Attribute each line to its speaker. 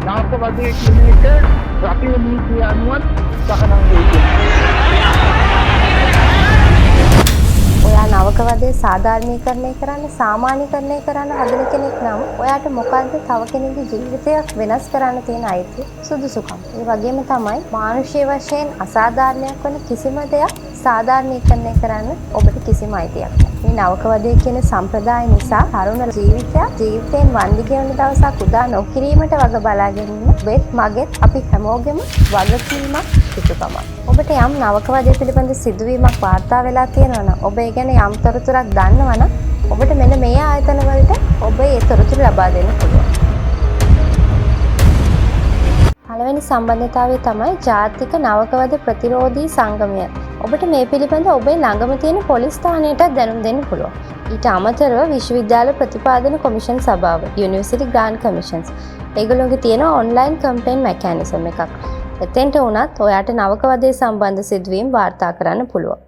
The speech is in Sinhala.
Speaker 1: නායක වදේ කියන එක රටේ නීතිය අනුව සහනම්
Speaker 2: ඔයා නවක වදේ සාධාරණීකරණය කරන්න සාමාන්‍යකරණය කරන්න හදන කෙනෙක් නම් ඔයාට මොකද්ද තව කෙනෙකුගේ ජීවිතයක් වෙනස් කරන්න තියෙන අයිතිය සුදුසුකම්. ඒ වගේම තමයි මානුෂීය වශයෙන් අසාධාරණයක් වන කිසිම දෙයක් සාධාරණීකරණය කරන්න ඔබට කිසිම අයිතියක් නැහැ. මේ නවක වදේ කියන සම්ප්‍රදාය නිසා තරුණ ජීවිතයෙන් වන්දි ගෙවන දවසක් උදා නොකිරීමට වග බලාගෙන ඉන්න ඔබෙත් මගෙත් අපි හැමෝගෙම වගකීමක් යුතුකමක්. ඔබට යම් නවක වදේ පිළිබඳ සිදුවීමක් වාර්තා වෙලා තියෙනවා නම් ඔබ ඒ ගැන යම් තොරතුරක් දන්නවා නම් ඔබට මෙන්න මේ ආයතන වලට ඔබ ඒ තොරතුරු ලබා දෙන්න පුළුවන්. පළවෙනි සම්බන්ධතාවය තමයි ජාතික නවකවද ප්‍රතිරෝධී සංගමය. ඔබට මේ පිළිබඳ ඔබේ ළඟම තියෙන පොලිස් ස්ථානයට දැනුම් දෙන්න පුළුවන්. ඊට අමතරව විශ්වවිද්‍යාල ප්‍රතිපාදන කොමිෂන් සභාව University Grant Commissions ඒගොල්ලෝගේ තියෙන ඔන්ලයින් කම්ප්ලේන් මෙකැනිසම් එකක්. එතෙන්ට වුණත් ඔයාට නවක වදේ සම්බන්ධ සිදුවීම් වාර්තා කරන්න පුළුවන්.